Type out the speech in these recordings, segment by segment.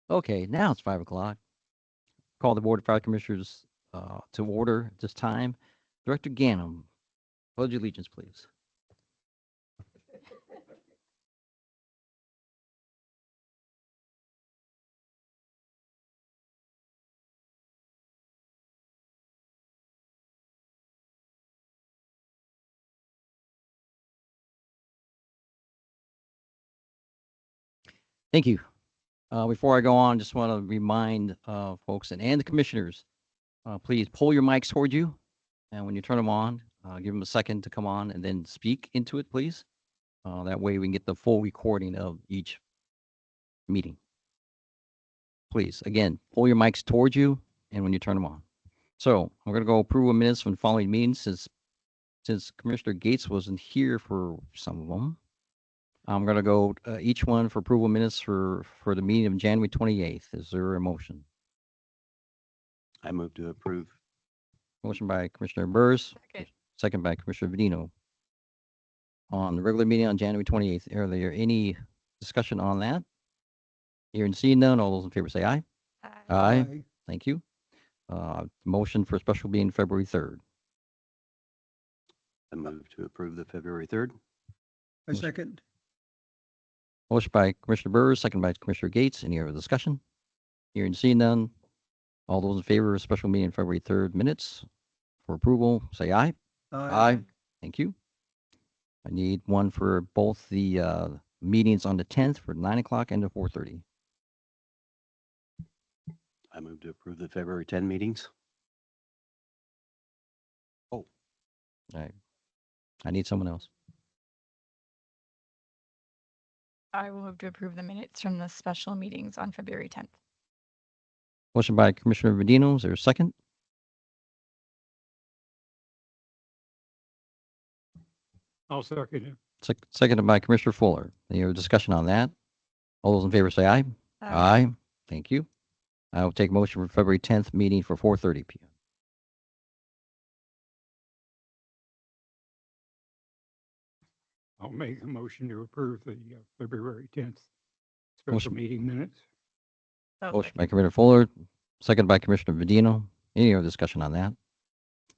Okay, now it's 5 o'clock. Call the Board of Fire Commissioners to order at this time. Director Ganem, pledge allegiance, please. Thank you. Before I go on, just want to remind folks and the commissioners, please pull your mics toward you. And when you turn them on, give them a second to come on and then speak into it, please. That way we can get the full recording of each meeting. Please, again, pull your mics towards you and when you turn them on. So we're going to go approve of minutes from the following meetings since Commissioner Gates wasn't here for some of them. I'm going to go each one for approval minutes for the meeting of January 28th. Is there a motion? I move to approve. Motion by Commissioner Burrs, Second. second by Commissioner Vedino. On the regular meeting on January 28th, are there any discussion on that? Hearing seeing none, all those in favor say aye. Aye. Thank you. Motion for special meeting February 3rd. I move to approve the February 3rd. I second. Motion by Commissioner Burrs, second by Commissioner Gates. Any other discussion? Hearing seeing none, all those in favor of special meeting February 3rd minutes for approval, say aye. Thank you. I need one for both the meetings on the 10th for 9 o'clock and the 4:30. I move to approve the February 10 meetings. All right. I need someone else. I will move to approve the minutes from the special meetings on February 10th. Motion by Commissioner Vedino. Is there a second? I'll second it. Seconded by Commissioner Fuller. Any other discussion on that? All those in favor say aye. Aye. Thank you. I will take motion for February 10th meeting for 4:30 p.m. I'll make a motion to approve the February 10th special Motion. meeting minutes. Motion by Commissioner Fuller, seconded by Commissioner Vedino. Any other discussion on that?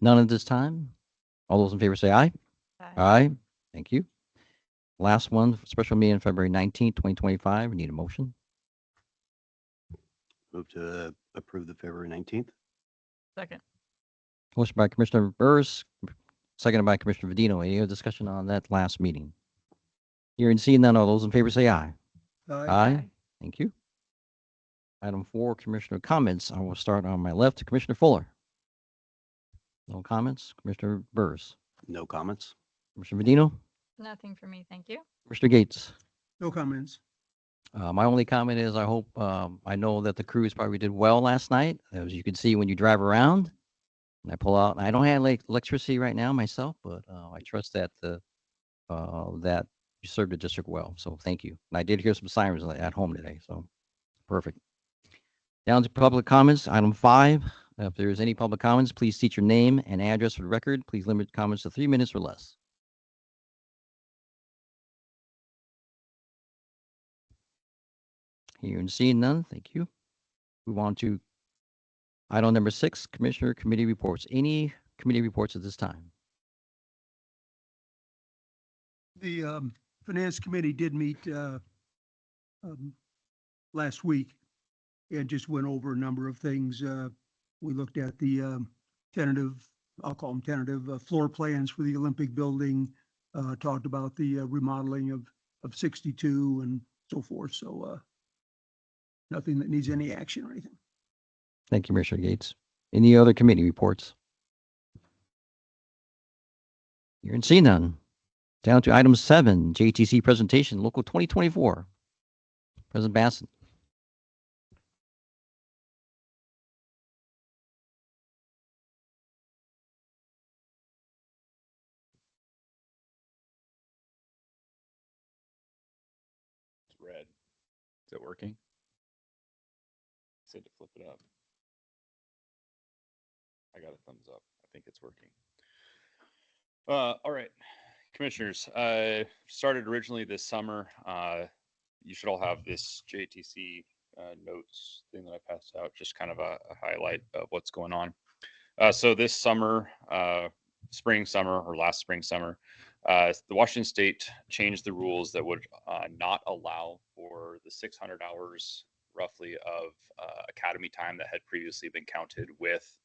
None at this time. All those in favor say aye. Aye. Thank you. Last one, special meeting February 19th, 2025. We need a motion. Move to approve the February 19th. Second. Motion by Commissioner Burrs, seconded by Commissioner Vedino. Any other discussion on that last meeting? Hearing seeing none, all those in favor say aye. Aye. Thank you. Item 4, Commissioner comments. I will start on my left. Commissioner Fuller. No comments. Commissioner Burrs. No comments. Commissioner Vedino. Nothing for me, thank you. Commissioner Gates. No comments. My only comment is I hope, I know that the crews probably did well last night. As you can see when you drive around, and I pull out, I don't have electricity right now myself, but I trust that that you served the district well. So thank you. And I did hear some sirens at home today, so perfect. Down to public comments. Item 5. If there's any public comments, please state your name and address for the record. Please limit comments to 3 minutes or less. Hearing and seeing none, thank you. Move on to item number 6, Commissioner Committee reports. Any committee reports at this time? The Finance Committee did meet last week and just went over a number of things. We looked at the tentative, I'll call them tentative, floor plans for the Olympic building, talked about the remodeling of 62 and so forth. So nothing that needs any action or anything. Thank you, Commissioner Gates. Any other committee reports? Hearing and seeing none. Down to item 7, JTC presentation, local 2024. President Bassett. It's red. Is it working? Said to flip it up. I got a thumbs up. I think it's working. All right, commissioners. Started originally this summer. You should all have this JTC notes thing that I passed out, just kind of a highlight of what's going on. So this summer, spring, summer, or last spring, summer, the Washington State changed the rules that would not allow for the 600 hours roughly of academy time that had previously been counted with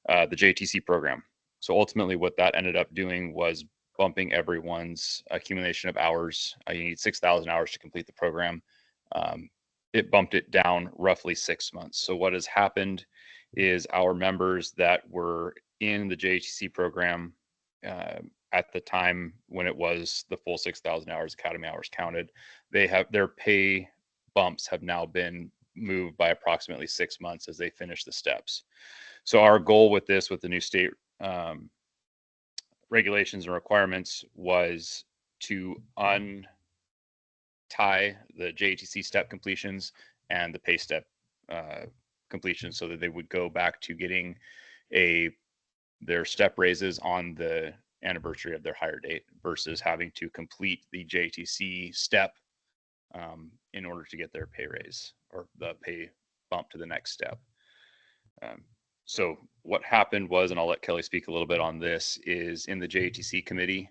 the JTC program. So ultimately what that ended up doing was bumping everyone's accumulation of hours. You need 6,000 hours to complete the program. It bumped it down roughly 6 months. So what has happened is our members that were in the JTC program at the time when it was the full 6,000 hours academy hours counted, they have their pay bumps have now been moved by approximately 6 months as they finish the steps. So our goal with this, with the new state regulations and requirements, was to untie the JTC step completions and the pay step completion, so that they would go back to getting their step raises on the anniversary of their hire date versus having to complete the JTC step in order to get their pay raise or the pay bump to the next step. So what happened was, and I'll let Kelly speak a little bit on this, is in the JTC committee,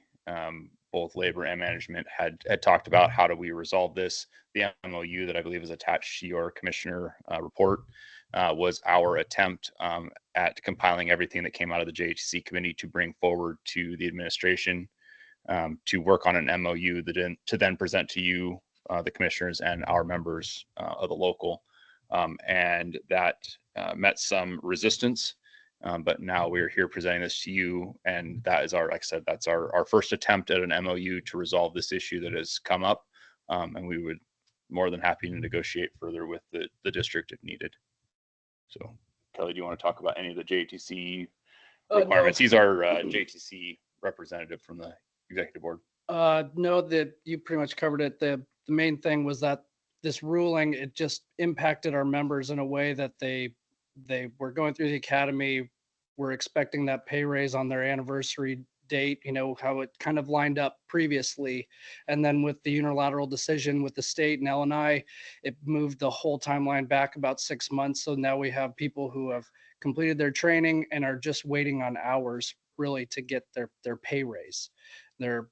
both labor and management had talked about how do we resolve this. The MOU that I believe is attached to your commissioner report was our attempt at compiling everything that came out of the JTC committee to bring forward to the administration to work on an MOU that to then present to you, the commissioners and our members of the local. And that met some resistance, but now we're here presenting this to you, and that is like I said, that's our first attempt at an MOU to resolve this issue that has come up, and we would more than happy to negotiate further with the district if needed. So Kelly, do you want to talk about any of the JTC requirements? He's our JTC representative from the executive board. No, that you pretty much covered it. The main thing was that this ruling, it just impacted our members in a way that they were going through the academy, were expecting that pay raise on their anniversary date, how it kind of lined up previously. And then with the unilateral decision with the state and LNI, it moved the whole timeline back about 6 months. So now we have people who have completed their training and are just waiting on hours really to get their pay raise. They're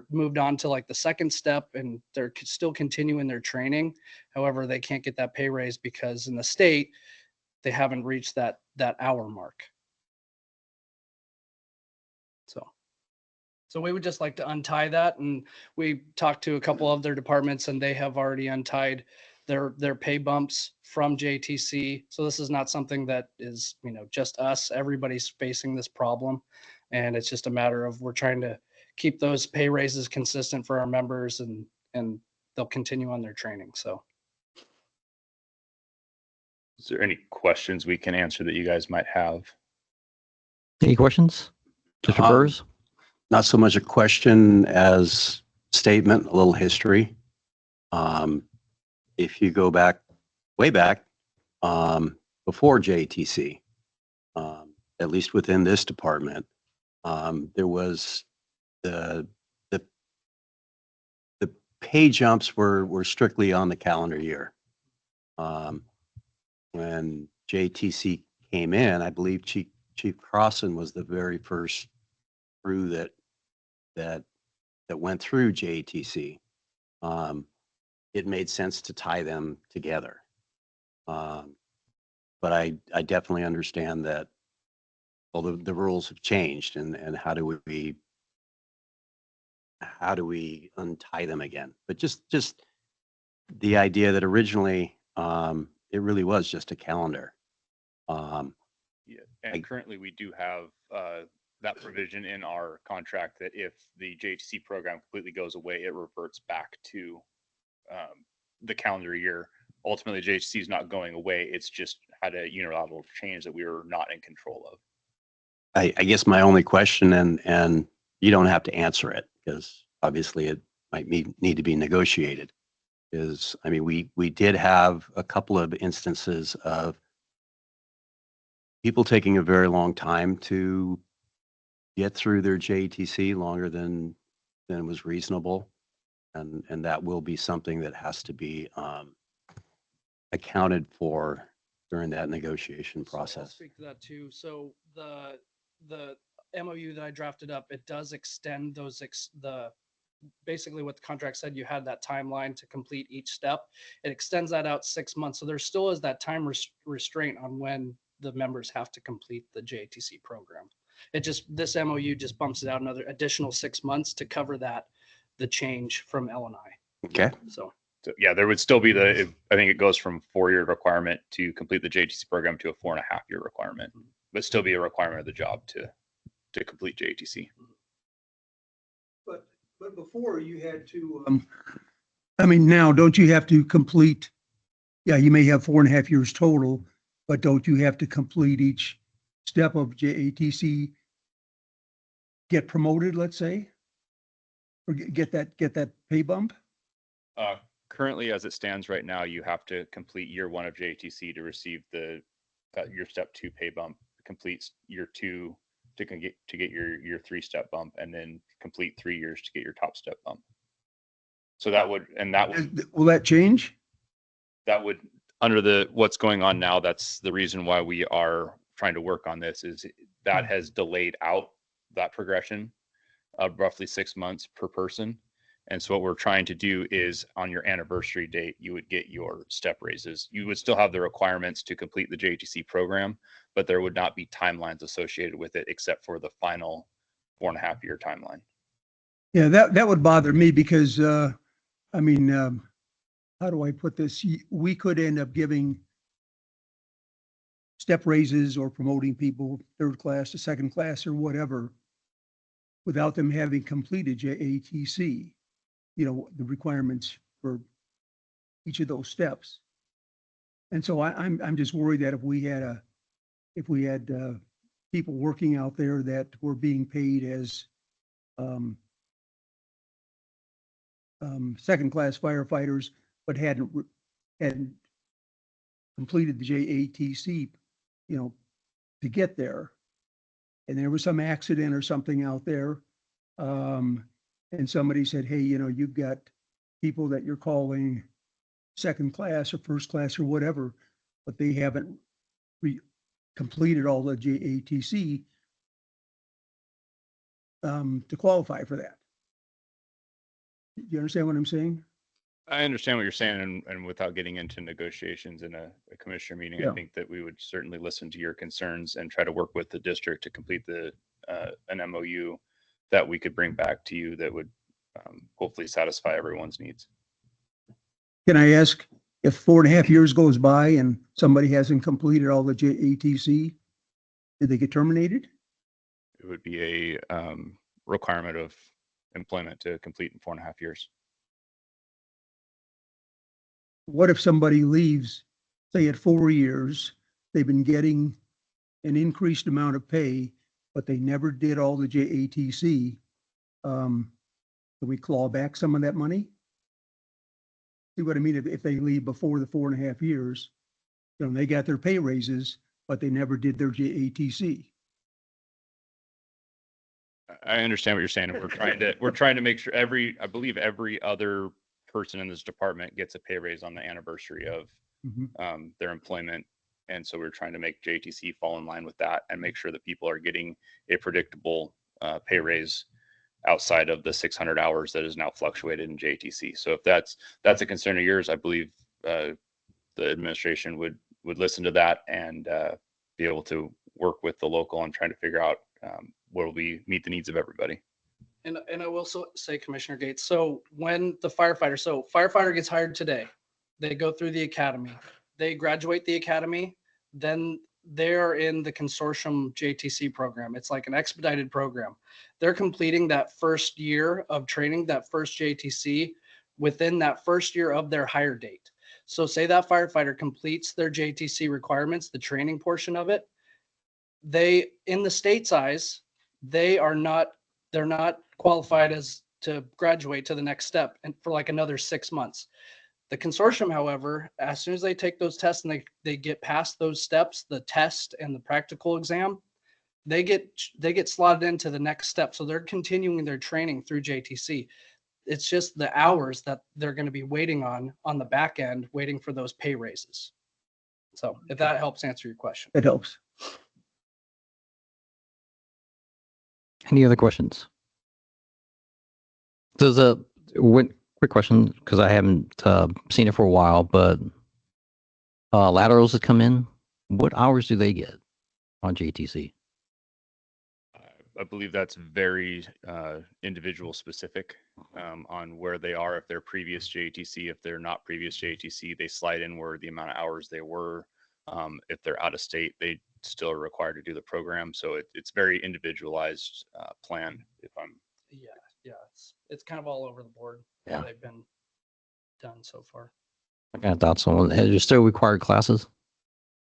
moved on to like the second step and they're still continuing their training. However, they can't get that pay raise because in the state, they haven't reached that hour mark. So we would just like to untie that. And we talked to a couple of their departments and they have already untied their pay bumps from JTC. So this is not something that is, just us. Everybody's facing this problem. And it's just a matter of we're trying to keep those pay raises consistent for our members and they'll continue on their training. So. Is there any questions we can answer that you guys might have? Any questions? Mr. Burrs? Not so much a question as statement, a little history. If you go back, way back, before JTC, at least within this department, there was the pay jumps were strictly on the calendar year. When JTC came in, I believe Chief Crossan was the very first crew that went through JTC. It made sense to tie them together. But I definitely understand that, well, the rules have changed, and how do we untie them again? But just the idea that originally it really was just a calendar. Yeah, and currently we do have that provision in our contract that if the JTC program completely goes away, it reverts back to the calendar year. Ultimately, JTC is not going away. It's just had a unilateral change that we were not in control of. I guess my only question, and you don't have to answer it because obviously it might need to be negotiated, is, I mean, we did have a couple of instances of people taking a very long time to get through their JTC, longer than was reasonable. And that will be something that has to be accounted for during that negotiation So I'll process? speak to that too. So the MOU that I drafted up, it does extend those, basically what the contract said, you had that timeline to complete each step. It extends that out 6 months. So there still is that time restraint on when the members have to complete the JTC program. It just, this MOU just bumps it out another additional 6 months to cover that, the change from LNI. Okay, So So yeah, there would still be I think it goes from 4-year requirement to complete the JTC program to a 4.5-year requirement, but still be a requirement of the job to complete JTC. But before you had to, I mean, now, don't you have to complete, yeah, you may have 4.5 years total, but don't you have to complete each step of JATC, get promoted, let's say? Or get that pay bump? Currently, as it stands right now, you have to complete year 1 of JTC to receive your step 2 pay bump, complete year 2 to get your 3 step bump, and then complete 3 years to get your top step bump. So that would Will that change? under what's going on now, that's the reason why we are trying to work on this, is that has delayed out that progression of roughly 6 months per person. And so what we're trying to do is on your anniversary date, you would get your step raises. You would still have the requirements to complete the JTC program, but there would not be timelines associated with it except for the final 4.5-year timeline. Yeah, that would bother me because, I mean, how do I put this? We could end up giving step raises or promoting people 3rd class to 2nd class or whatever without them having completed JATC, the requirements for each of those steps. And so I'm just worried that if we had people working out there that were being paid as 2nd class firefighters, but hadn't completed the JATC, to get there, and there was some accident or something out there, and somebody said, hey, you've got people that you're calling 2nd class or 1st class or whatever, but they haven't completed all the JATC to qualify for that. Do you understand what I'm saying? I understand what you're saying, and without getting into negotiations in a commissioner meeting, Yeah. I think that we would certainly listen to your concerns and try to work with the district to complete an MOU that we could bring back to you that would hopefully satisfy everyone's needs. Can I ask, if 4.5 years goes by and somebody hasn't completed all the JATC, did they get terminated? It would be a requirement of employment to complete in 4.5 years. What if somebody leaves, say at 4 years, they've been getting an increased amount of pay, but they never did all the JATC? Can we claw back some of that money? See what I mean? If they leave before the 4.5 years, they got their pay raises, but they never did their JATC. I understand what you're saying, and we're trying to make sure I believe every other person in this department gets a pay raise on the anniversary of their employment. And so we're trying to make JTC fall in line with that and make sure that people are getting a predictable pay raise outside of the 600 hours that is now fluctuated in JTC. So if that's a concern of yours, I believe the administration would listen to that and be able to work with the local and trying to figure out where we meet the needs of everybody. And I will say, Commissioner Gates, so when the firefighter gets hired today, they go through the academy, they graduate the academy, then they're in the consortium JTC program. It's like an expedited program. They're completing that first year of training, that first JTC within that first year of their hire date. So say that firefighter completes their JTC requirements, the training portion of it, they, in the state's eyes, they're not qualified as to graduate to the next step and for like another 6 months. The consortium, however, as soon as they take those tests and they get past those steps, the test and the practical exam, they get slotted into the next step. So they're continuing their training through JTC. It's just the hours that they're going to be waiting on the back end, waiting for those pay raises. So if that helps answer your question. It helps. Any other questions? There's a quick question because I haven't seen it for a while, but laterals that come in, what hours do they get on JTC? I believe that's very individual specific on where they are. If they're previous JTC, if they're not previous JTC, they slide in where the amount of hours they were. If they're out of state, they still are required to do the program. So it's very individualized plan. If I'm Yeah, it's kind of all over the board. Yeah. They've been done so far. I kind of thought so. There's still required classes.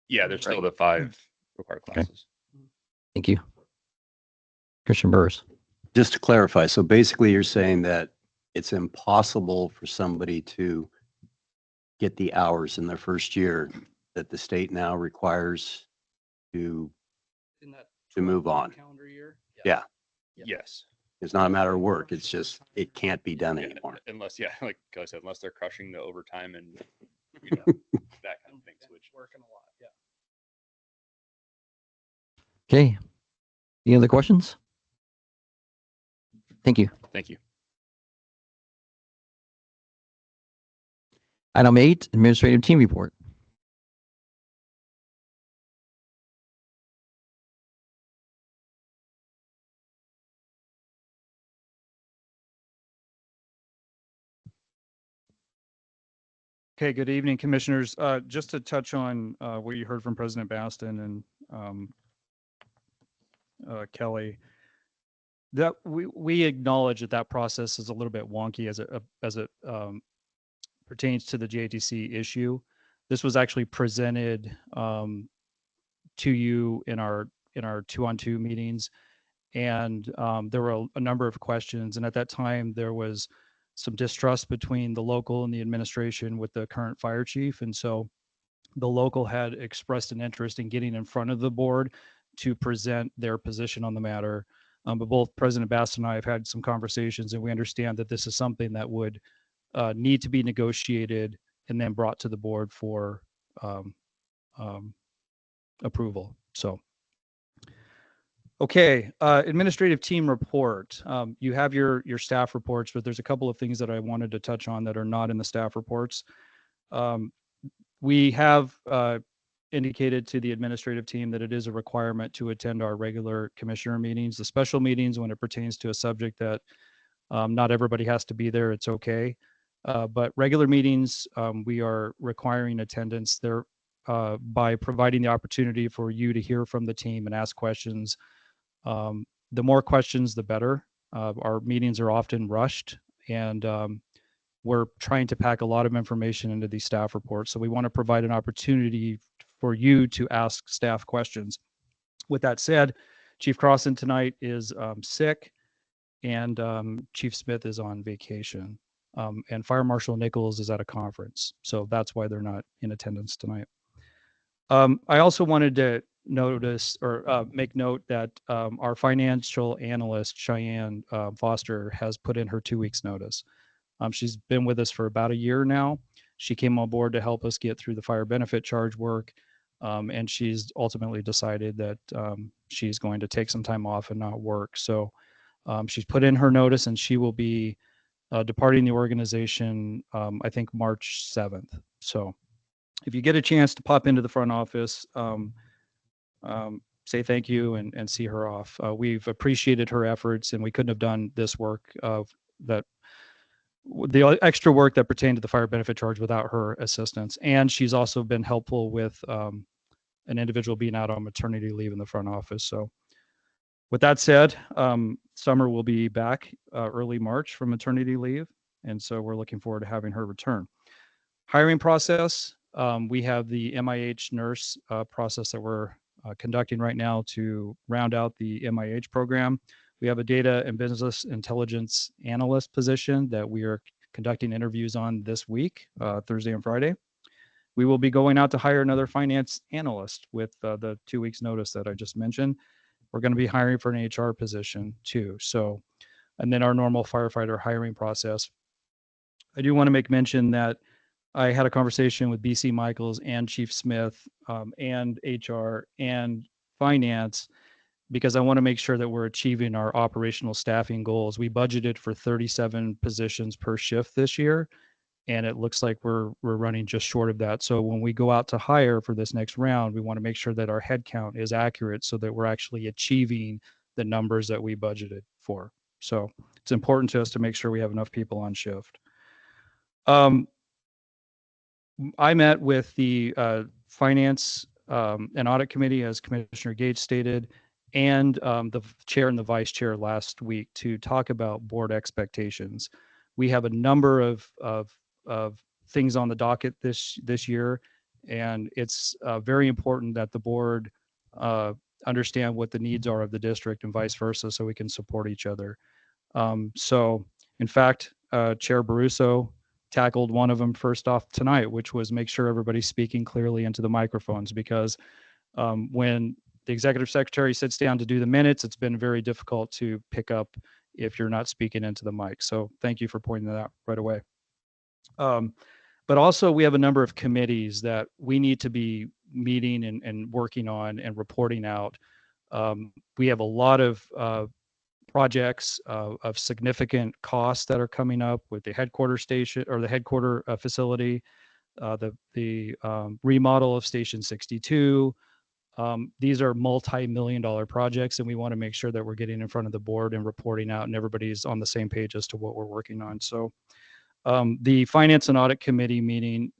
yeah, there's still Right. the 5 required Okay. classes. Thank you. Christian Burris. Just to clarify, so basically you're saying that it's impossible for somebody to get the hours in their first year that the state now requires to, In that To move 12-month on. calendar year. Yeah. Yeah. Yes. it's not a matter of work, it's just, it can't be done Yeah, anymore. unless, yeah, like I said, unless they're crushing the overtime and that kind of thing. Which Working a lot. Yeah. Okay. Any other questions? Thank you. thank you. Item 8, administrative team report. Okay, good evening, commissioners. Just to touch on what you heard from President Baston and Kelly, that we acknowledge that that process is a little bit wonky as it pertains to the JTC issue. This was actually presented to you in our 2-on-2 meetings, and there were a number of questions. And at that time, there was some distrust between the local and the administration with the current fire chief. And so the local had expressed an interest in getting in front of the board to present their position on the matter. But both President Baston and I have had some conversations, and we understand that this is something that would need to be negotiated and then brought to the board for approval. So, okay, administrative team report. You have your staff reports, but there's a couple of things that I wanted to touch on that are not in the staff reports. We have indicated to the administrative team that it is a requirement to attend our regular commissioner meetings. The special meetings, when it pertains to a subject that not everybody has to be there, it's okay. But regular meetings, we are requiring attendance there by providing the opportunity for you to hear from the team and ask questions. The more questions, the better. Our meetings are often rushed, and we're trying to pack a lot of information into these staff reports. So we want to provide an opportunity for you to ask staff questions. With that said, Chief Crossan tonight is sick, and Chief Smith is on vacation, and Fire Marshal Nichols is at a conference. So that's why they're not in attendance tonight. I also wanted to notice or make note that our financial analyst, Cheyenne Foster, has put in her 2 weeks notice. She's been with us for about a year now. She came on board to help us get through the fire benefit charge work. And she's ultimately decided that she's going to take some time off and not work. So she's put in her notice, and she will be departing the organization, I think March 7th. So if you get a chance to pop into the front office, say thank you and see her off. We've appreciated her efforts, and we couldn't have done this work the extra work that pertained to the fire benefit charge without her assistance. And she's also been helpful with an individual being out on maternity leave in the front office. So with that said, Summer will be back early March from maternity leave. And so we're looking forward to having her return. Hiring process, we have the MIH nurse process that we're conducting right now to round out the MIH program. We have a data and business intelligence analyst position that we are conducting interviews on this week, Thursday and Friday. We will be going out to hire another finance analyst with the 2 weeks notice that I just mentioned. We're going to be hiring for an HR position too. So, and then our normal firefighter hiring process I do want to make mention that I had a conversation with BC Michaels and Chief Smith and HR and Finance because I want to make sure that we're achieving our operational staffing goals. We budgeted for 37 positions per shift this year, and it looks like we're running just short of that. So when we go out to hire for this next round, we want to make sure that our headcount is accurate so that we're actually achieving the numbers that we budgeted for. So it's important to us to make sure we have enough people on shift. I met with the Finance and Audit Committee, as Commissioner Gates stated, and the chair and the vice chair last week to talk about board expectations. We have a number of things on the docket this year, and it's very important that the board understand what the needs are of the district and vice versa, so we can support each other. So, in fact, Chair Baruso tackled one of them first off tonight, which was make sure everybody's speaking clearly into the microphones, because when the executive secretary sits down to do the minutes, it's been very difficult to pick up if you're not speaking into the mic. So thank you for pointing that out right away. But also we have a number of committees that we need to be meeting and working on and reporting out. We have a lot of projects of significant costs that are coming up with the headquarters station or the headquarter facility, the remodel of Station 62. These are multi-million-dollar projects, and we want to make sure that we're getting in front of the board and reporting out, and everybody's on the same page as to what we're working on. So the Finance and Audit Committee meeting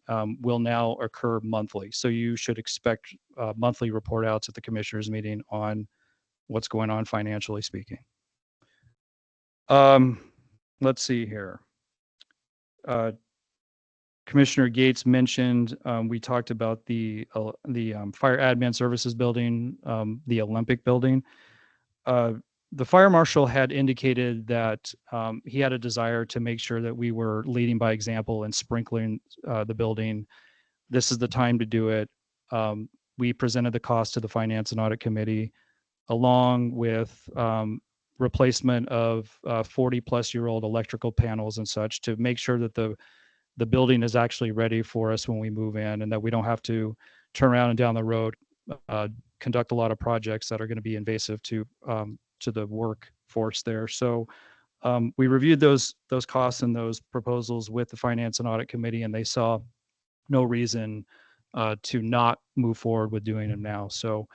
will now occur monthly. So you should expect monthly report outs at the commissioners meeting on what's going on financially speaking. Let's see here. Commissioner Gates mentioned, we talked about the Fire Admin Services building, the Olympic building. The fire marshal had indicated that he had a desire to make sure that we were leading by example and sprinkling the building. This is the time to do it. We presented the cost to the Finance and Audit Committee, along with replacement of 40-plus-year-old electrical panels and such, to make sure that the building is actually ready for us when we move in, and that we don't have to turn around and down the road conduct a lot of projects that are going to be invasive to the workforce there. So we reviewed those costs and those proposals with the Finance and Audit Committee, and they saw no reason to not move forward with doing them now. So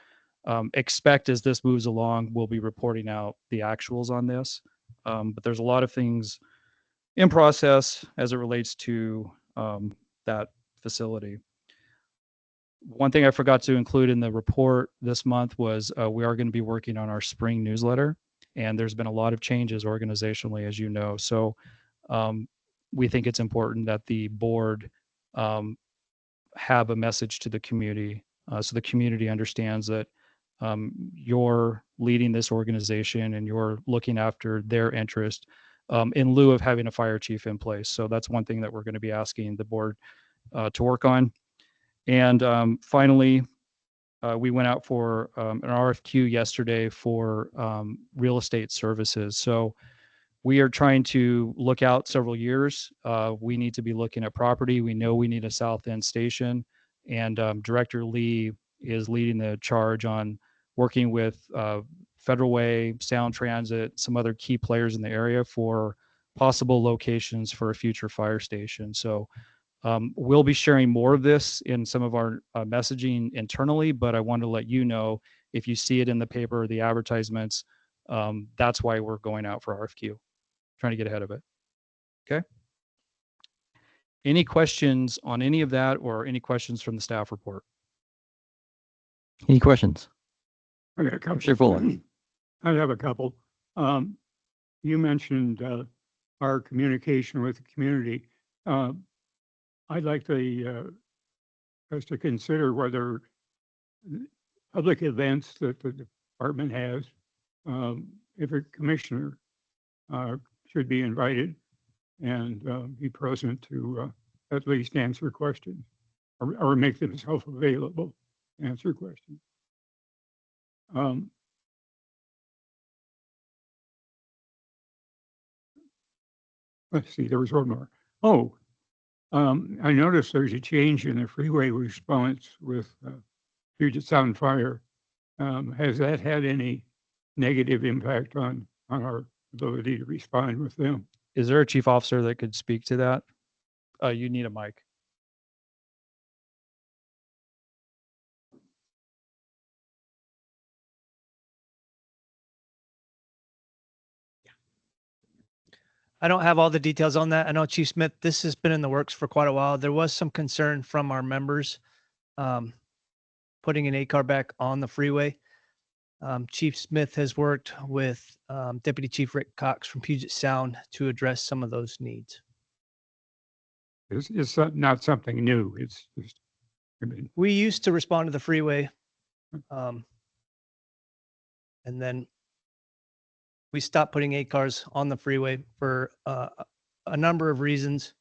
expect as this moves along, we'll be reporting out the actuals on this. But there's a lot of things in process as it relates to that facility. One thing I forgot to include in the report this month was we are going to be working on our spring newsletter, and there's been a lot of changes organizationally, as you know. So we think it's important that the board have a message to the community, so the community understands that you're leading this organization and you're looking after their interest in lieu of having a fire chief in place. So that's one thing that we're going to be asking the board to work on. And finally, we went out for an RFQ yesterday for real estate services. So we are trying to look out several years. We need to be looking at property. We know we need a south end station, and Director Lee is leading the charge on working with Federal Way, Sound Transit, some other key players in the area for possible locations for a future fire station. So we'll be sharing more of this in some of our messaging internally, but I want to let you know if you see it in the paper or the advertisements, that's why we're going out for RFQ, trying to get ahead of it. Okay. Any questions on any of that, or any questions from the staff report? Any questions? I got a couple. Commissioner Fuller. I have a couple. You mentioned our communication with the community. I'd like us to consider whether public events that the department has, if a commissioner should be invited and be present to at least answer questions, or make themselves available to answer questions. Let's see, there was one more. Oh, I noticed there's a change in the freeway response with Puget Sound Fire. Has that had any negative impact on our ability to respond with them? Is there a chief officer that could speak to that? You need a mic. I don't have all the details on that. I know Chief Smith, this has been in the works for quite a while. There was some concern from our members putting an ACAR back on the freeway. Chief Smith has worked with Deputy Chief Rick Cox from Puget Sound to address some of those needs. It's not something new. It's just, I mean, We used to respond to the freeway. And then we stopped putting ACARs on the freeway for a number of reasons.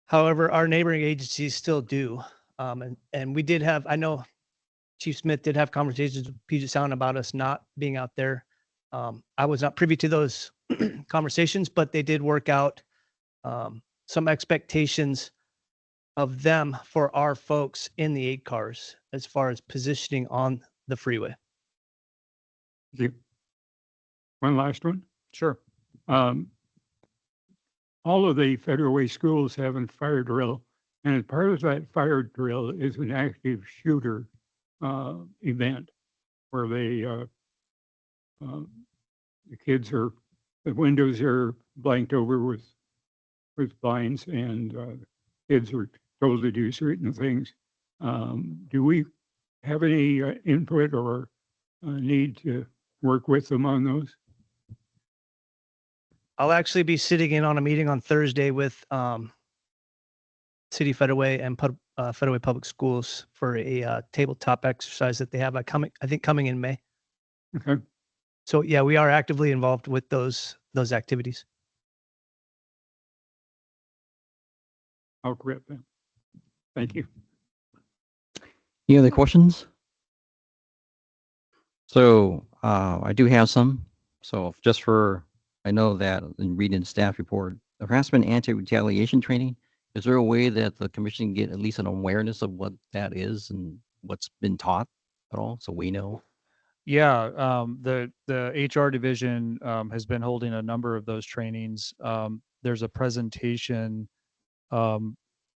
However, our neighboring agencies still do. And we did have, I know Chief Smith did have conversations with Puget Sound about us not being out there. I was not privy to those conversations, but they did work out some expectations of them for our folks in the 8 cars as far as positioning on the freeway. one last one. Sure. All of the Federal Way schools have a fire drill, and as part of that fire drill is an active shooter event where the kids the windows are blanked over with blinds, and kids are told to do certain things. Do we have any input or need to work with them on those? I'll actually be sitting in on a meeting on Thursday with City Federal Way and Federal Way Public Schools for a tabletop exercise that they have coming in May. Okay. So yeah, we are actively involved with those activities. I'll correct them. Thank you. Any other questions? So I do have some. So just for, I know that in reading the staff report, the harassment anti-retaliation training, is there a way that the commission can get at least an awareness of what that is and what's been taught at all, so we know? Yeah, the HR division has been holding a number of those trainings. There's a presentation.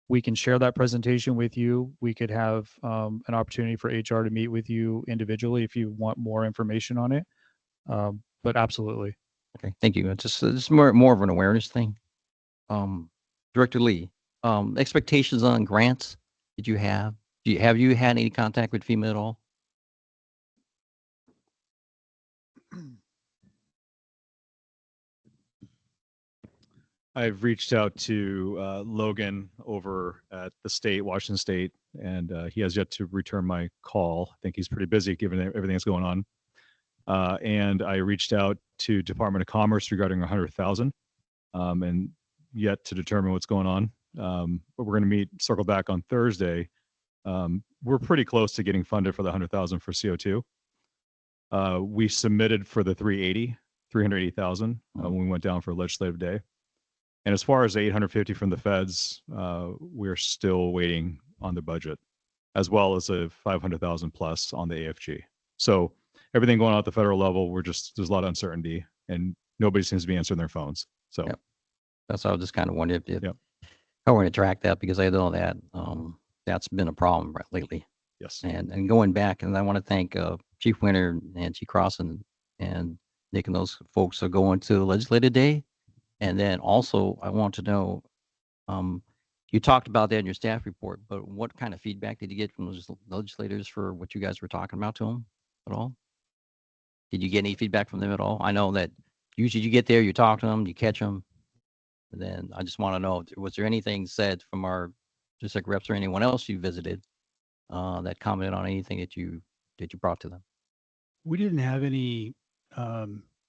We can share that presentation with you. We could have an opportunity for HR to meet with you individually if you want more information on it. But absolutely. Okay, thank you. It's just more of an awareness thing. Director Lee, expectations on grants did you have? Have you had any contact with FEMA at all? I've reached out to Logan over at the state, Washington State, and he has yet to return my call. I think he's pretty busy given everything that's going on. And I reached out to Department of Commerce regarding 100,000, and yet to determine what's going on. But we're going to circle back on Thursday. We're pretty close to getting funded for the 100,000 for CO2. We submitted for the 380,000 when we went down for legislative day. And as far as 850 from the feds, we're still waiting on the budget, as well as a 500,000 plus on the AFG. So everything going on at the federal level, there's a lot of uncertainty, and nobody seems to be answering their phones. So Yep. That's what I was just kind of wondering if Yep. how we're going to track that, because I know that that's been a problem lately. yes, And going back, and I want to thank Chief Winter and Chief Crossan and Nick and those folks are going to Legislative Day. And then also, I want to know, you talked about that in your staff report, but what kind of feedback did you get from those legislators for what you guys were talking about to them at all? Did you get any feedback from them at all? I know that usually you get there, you talk to them, you catch them. And then I just want to know, was there anything said from our district reps or anyone else you visited that commented on anything that you brought to them? We didn't have any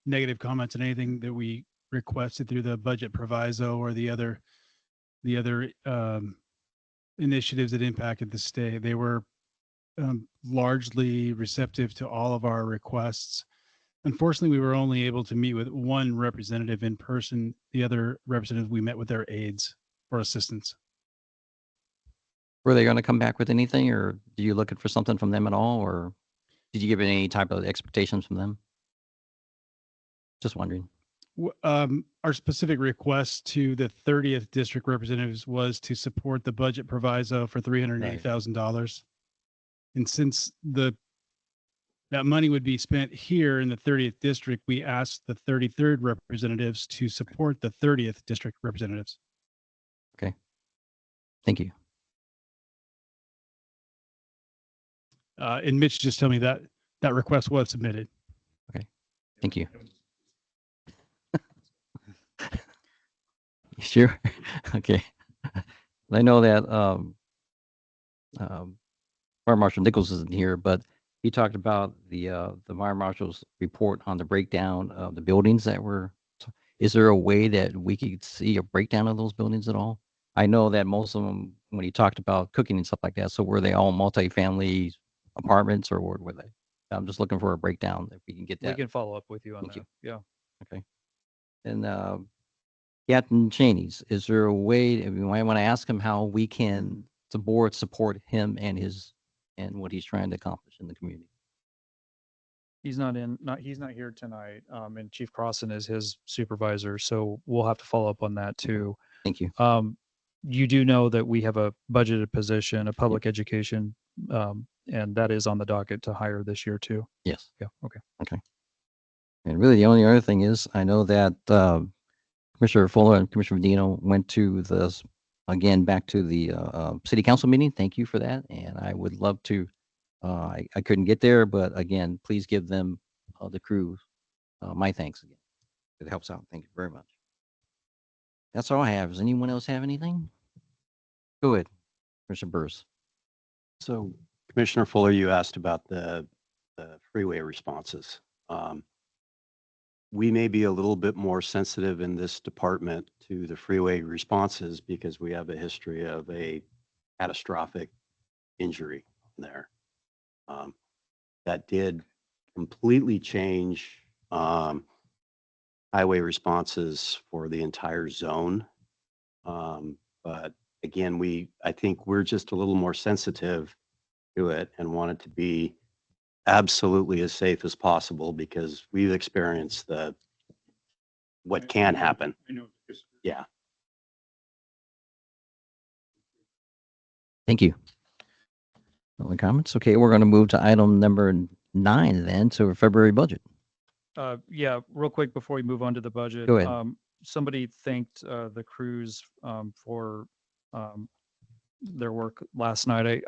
negative comments on anything that we requested through the budget proviso or the other initiatives that impacted the state. They were largely receptive to all of our requests. Unfortunately, we were only able to meet with one representative in person. The other representatives, we met with their aides. for assistance. Were they going to come back with anything, or do you looking for something from them at all, or did you give any type of expectations from them? Just wondering. Our specific request to the 30th district representatives was to support the budget proviso for $380,000. And since that money would be spent here in the 30th district, we asked the 33rd representatives to support the 30th district representatives. Thank you. And Mitch just told me that that request was submitted. Thank you. Sure. Okay. I know that Fire Marshal Nichols isn't here, but he talked about the Fire Marshal's report on the breakdown of the buildings that were. Is there a way that we could see a breakdown of those buildings at all? I know that most of them, when he talked about cooking and stuff like that, so were they all multifamily apartments, or were they? I'm just looking for a breakdown if we can get We that. can follow up with you on Thank that. you. Yeah. Okay. And Captain Cheney's, is there a way, we might want to ask him how we can, the board, support him and what he's trying to accomplish in the community? He's not here tonight. And Chief Crossan is his supervisor. So we'll have to follow up on that too. Thank you. You do know that we have a budgeted position, a public education, and that is on the docket to hire this year too. Yes. Yeah. Okay. And really, the only other thing is, I know that Commissioner Fuller and Commissioner Medina went to back to the city council meeting. Thank you for that. And I would love to, I couldn't get there, but again, please give them, the crew, my thanks again. It helps out. Thank you very much. That's all I have. Does anyone else have anything? Go ahead, Commissioner Burrs. So Commissioner Fuller, you asked about the freeway responses. We may be a little bit more sensitive in this department to the freeway responses because we have a history of a catastrophic injury there. That did completely change highway responses for the entire zone. But again, I think we're just a little more sensitive to it and want it to be absolutely as safe as possible because we've experienced what can happen. I know. Yeah. Thank you. No other comments? Okay, we're going to move to item number 9 then, to our February budget. Yeah, real quick before we move on to the budget. Go ahead. Somebody thanked the crews for their work last night.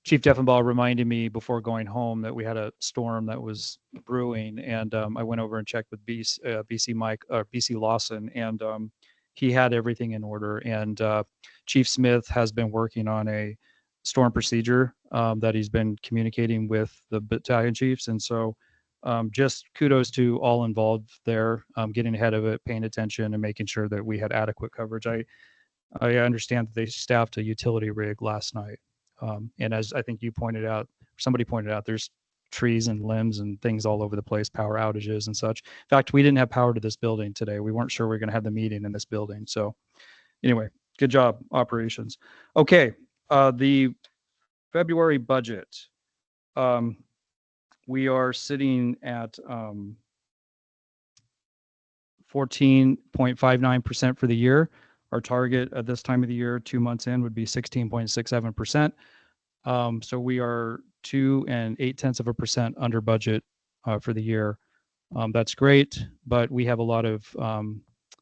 Chief Deffenbaugh reminded me before going home that we had a storm that was brewing, and I went over and checked with BC Lawson, and he had everything in order. And Chief Smith has been working on a storm procedure that he's been communicating with the battalion chiefs, and so just kudos to all involved there, getting ahead of it, paying attention, and making sure that we had adequate coverage. I understand that they staffed a utility rig last night. And as I think somebody pointed out, there's trees and limbs and things all over the place, power outages and such. In fact, we didn't have power to this building today. We weren't sure we were going to have the meeting in this building. So anyway, good job, operations. Okay, the February budget. We are sitting at 14.59% for the year. Our target at this time of the year, 2 months in, would be 16.67%. So we are 2 8/10% under budget for the year. That's great, but we have a lot of,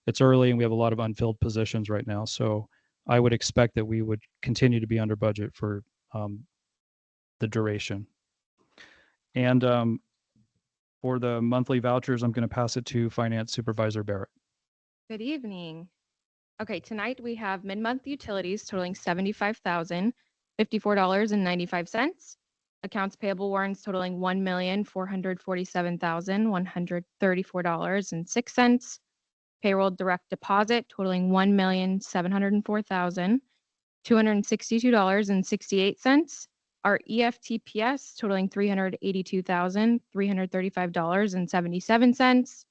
it's early and we have a lot of unfilled positions right now. So I would expect that we would continue to be under budget for the duration. And for the monthly vouchers, I'm going to pass it to Finance Supervisor Barrett. Good evening. Okay, tonight we have mid-month utilities totaling $75,054.95. Accounts payable warrants totaling $1,447,134.06. Payroll direct deposit totaling $1,704,262.68. Our EFTPS totaling $382,335.77.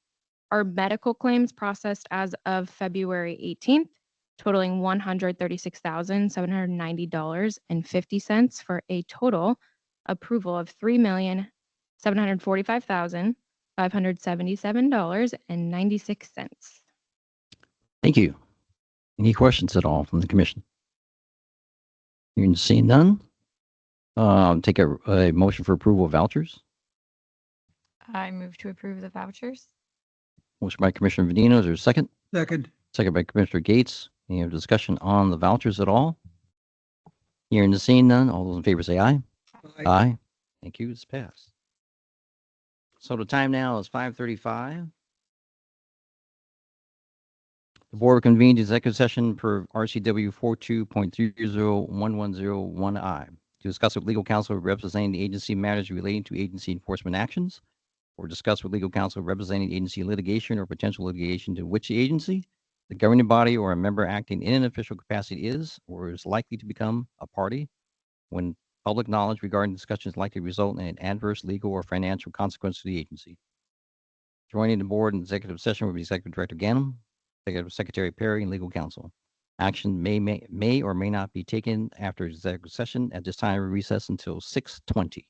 Our medical claims processed as of February 18th totaling $136,790.50 for a total approval of $3,745,577.96. Thank you. Any questions at all from the commission? Hearing and seeing none. Take a motion for approval of vouchers. I move to approve the vouchers. Motion by Commissioner Vadino. Is there a second? Second. Second by Commissioner Gates. Any other discussion on the vouchers at all? Hearing and seeing none. All those in favor say aye. Aye. Thank you. It's passed. So the time now is 5:35. The board convened executive session per RCW 42.301101I to discuss with legal counsel representing the agency matters relating to agency enforcement actions, or discuss with legal counsel representing agency litigation or potential litigation to which the agency, the governing body, or a member acting in an official capacity is or is likely to become a party when public knowledge regarding discussions likely to result in an adverse legal or financial consequence to the agency. Joining the board in executive session will be Executive Director Ganem, Executive Secretary Perry, and legal counsel. Action may or may not be taken after executive session. At this time, we recess until 6:20.